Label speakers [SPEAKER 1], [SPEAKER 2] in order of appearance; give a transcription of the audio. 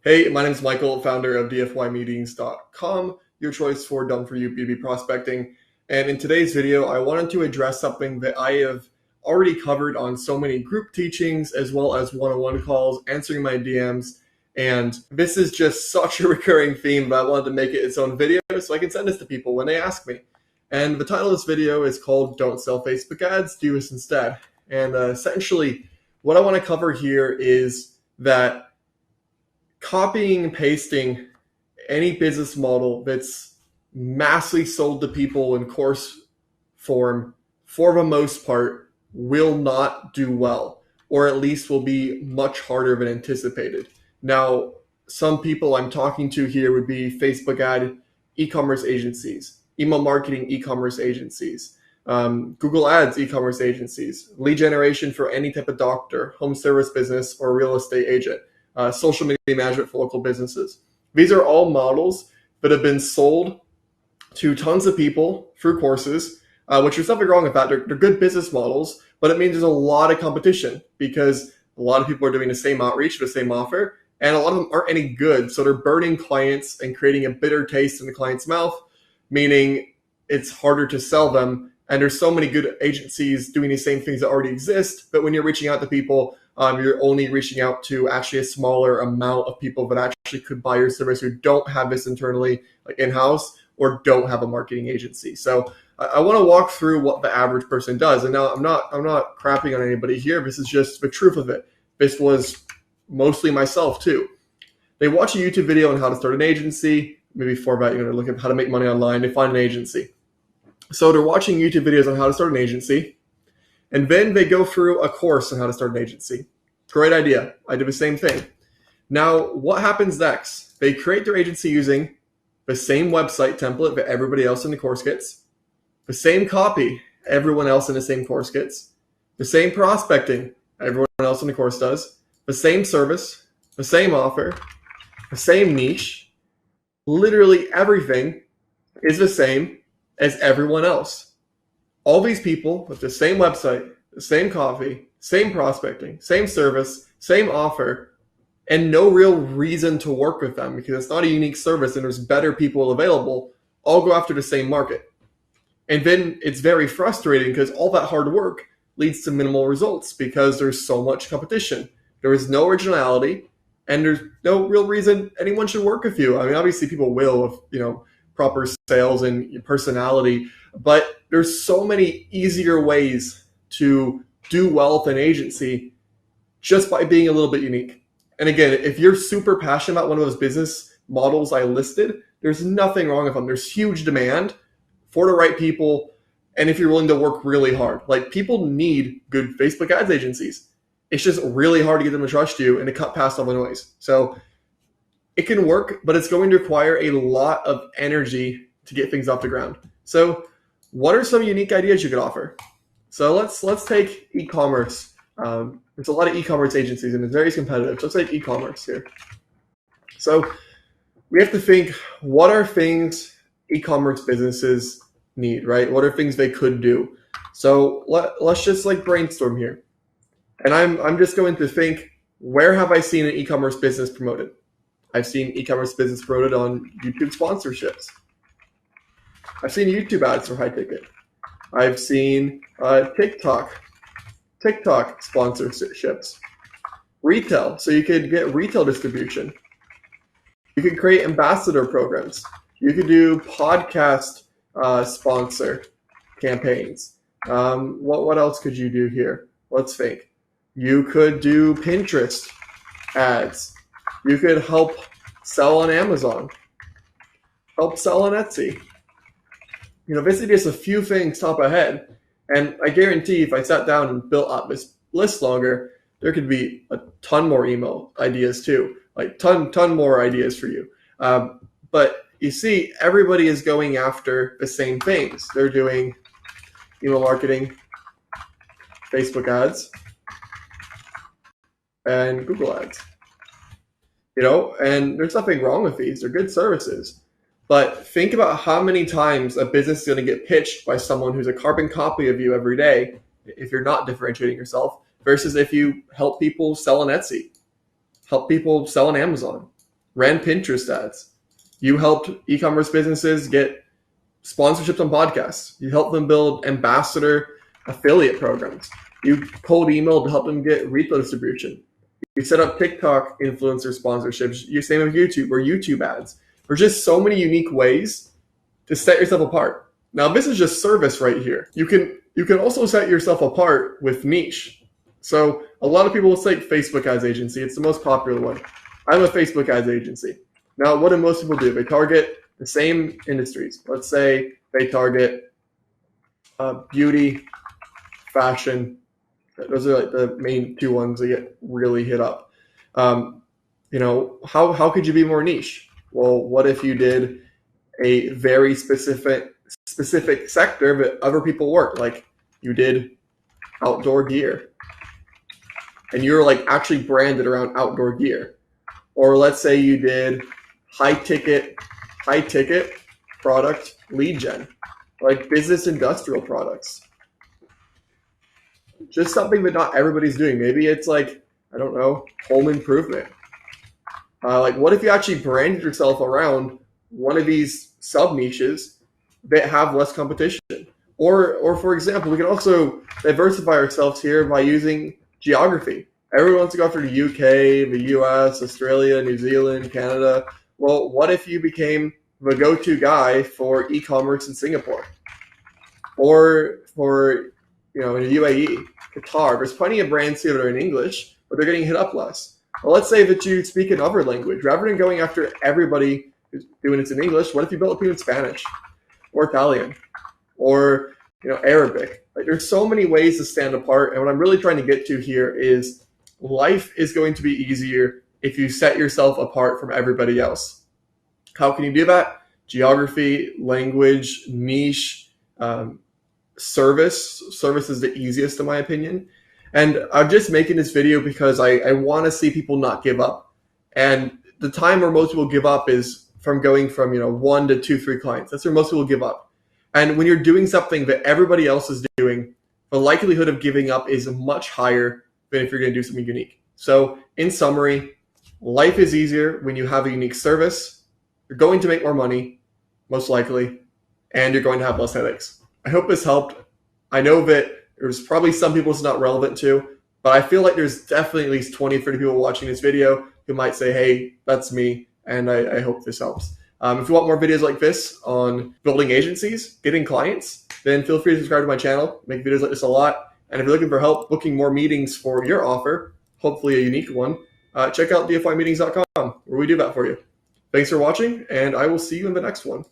[SPEAKER 1] Hey, my name is Michael, founder of dfymeetings.com, your choice for done-for-you B2B prospecting. And in today's video, I wanted to address something that I have already covered on so many group teachings as well as one-on-one calls, answering my DMs. And this is just such a recurring theme, but I wanted to make it its own video so I can send this to people when they ask me. And the title of this video is called Don't Sell Facebook Ads, Do This Instead. And essentially, what I want to cover here is that copying and pasting any business model that's massively sold to people in course form, for the most part, will not do well, or at least will be much harder than anticipated. Now, some people I'm talking to here would be Facebook ad e-commerce agencies, email marketing e-commerce agencies, Google Ads e-commerce agencies, lead generation for any type of doctor, home service business, or real estate agent. Social media management for local businesses. These are all models that have been sold to tons of people through courses, which there's nothing wrong with that. They're good business models, but it means there's a lot of competition because a lot of people are doing the same outreach, the same offer, and a lot of them aren't any good. So they're burning clients and creating a bitter taste in the client's mouth, meaning it's harder to sell them. And there's so many good agencies doing these same things that already exist, but when you're reaching out to people, you're only reaching out to actually a smaller amount of people that actually could buy your service who don't have this internally, like in-house, or don't have a marketing agency. So I want to walk through what the average person does. And now I'm not crapping on anybody here. This is just the truth of it. This was mostly myself too. They watch a YouTube video on how to start an agency. Maybe before that, you're going to look at how to make money online. They find an agency. So they're watching YouTube videos on how to start an agency. And then they go through a course on how to start an agency. Great idea. I did the same thing. Now, what happens next? They create their agency using the same website template that everybody else in the course gets, the same copy everyone else in the same course gets, the same prospecting everyone else in the course does, the same service, the same offer, the same niche. Literally everything is the same as everyone else. All these people with the same website, the same copy, same prospecting, same service, same offer, and no real reason to work with them because it's not a unique service and there's better people available, all go after the same market. And then it's very frustrating because all that hard work leads to minimal results because there's so much competition. There is no originality and there's no real reason anyone should work with you. I mean, obviously people will with, proper sales and personality, but there's so many easier ways to do well with an agency just by being a little bit unique. And again, if you're super passionate about one of those business models I listed, there's nothing wrong with them. There's huge demand for the right people. And if you're willing to work really hard, like people need good Facebook ads agencies. It's just really hard to get them to trust you and to cut past all the noise. So it can work, but it's going to require a lot of energy to get things off the ground. So what are some unique ideas you could offer? So let's take e-commerce. There's a lot of e-commerce agencies and it's very competitive. So let's take e-commerce here. So we have to think, what are things e-commerce businesses need, right? What are things they could do? So let's just brainstorm here. And I'm just going to think, where have I seen an e-commerce business promoted? I've seen e-commerce business promoted on YouTube sponsorships. I've seen YouTube ads for high ticket. I've seen TikTok sponsorships. Retail, so you could get retail distribution. You could create ambassador programs. You could do podcast sponsor campaigns. What else could you do here? Let's think. You could do Pinterest ads. You could help sell on Amazon, help sell on Etsy. Basically just a few things top ahead. And I guarantee if I sat down and built up this list longer, there could be a ton more email ideas too, like ton more ideas for you. But you see, everybody is going after the same things. They're doing email marketing, Facebook ads, and Google ads. And there's nothing wrong with these. They're good services. But think about how many times a business is going to get pitched by someone who's a carbon copy of you every day if you're not differentiating yourself versus if you help people sell on Etsy, help people sell on Amazon. ran Pinterest ads. You helped e-commerce businesses get sponsorships on podcasts. You helped them build ambassador affiliate programs. You cold emailed to help them get retail distribution. You set up TikTok influencer sponsorships. You same with YouTube or YouTube ads. There's just so many unique ways to set yourself apart. Now, this is just service right here. You can also set yourself apart with niche. So a lot of people will say Facebook ads agency. It's the most popular one. I'm a Facebook ads agency. Now, what do most people do? They target the same industries. Let's say they target beauty, fashion. Those are like the main two ones that get really hit up. How could you be more niche? Well, what if you did a very specific sector that other people work? Like you did outdoor gear, and you're like actually branded around outdoor gear. Or let's say you did high ticket product lead gen, like business industrial products. Just something that not everybody's doing. Maybe it's like, I don't know, home improvement. Like what if you actually branded yourself around one of these sub niches that have less competition? Or for example, we can also diversify ourselves here by using geography. Everyone wants to go after the UK, the US, Australia, New Zealand, Canada. Well, what if you became the go-to guy for e-commerce in Singapore? Or for, in the UAE, Qatar. There's plenty of brands here that are in English, but they're getting hit up less. Well, let's say that you speak another language. Rather than going after everybody who's doing it in English, what if you built a team in Spanish or Italian or Arabic? Like there's so many ways to stand apart. And what I'm really trying to get to here is life is going to be easier if you set yourself apart from everybody else. How can you do that? Geography, language, niche, service. Service is the easiest in my opinion. And I'm just making this video because I want to see people not give up. And the time where most people give up is from going from 1 to 2, 3 clients. That's where most people give up. And when you're doing something that everybody else is doing, the likelihood of giving up is much higher than if you're going to do something unique. So in summary, life is easier when you have a unique service. You're going to make more money, most likely, and you're going to have less headaches. I hope this helped. I know that there's probably some people it's not relevant to, but I feel like there's definitely at least 20, 30 people watching this video who might say, hey, that's me, and I hope this helps. If you want more videos like this on building agencies, getting clients, then feel free to subscribe to my channel. I make videos like this a lot. And if you're looking for help booking more meetings for your offer, hopefully a unique one, check out dfymeetings.com where we do that for you. Thanks for watching, and I will see you in the next one.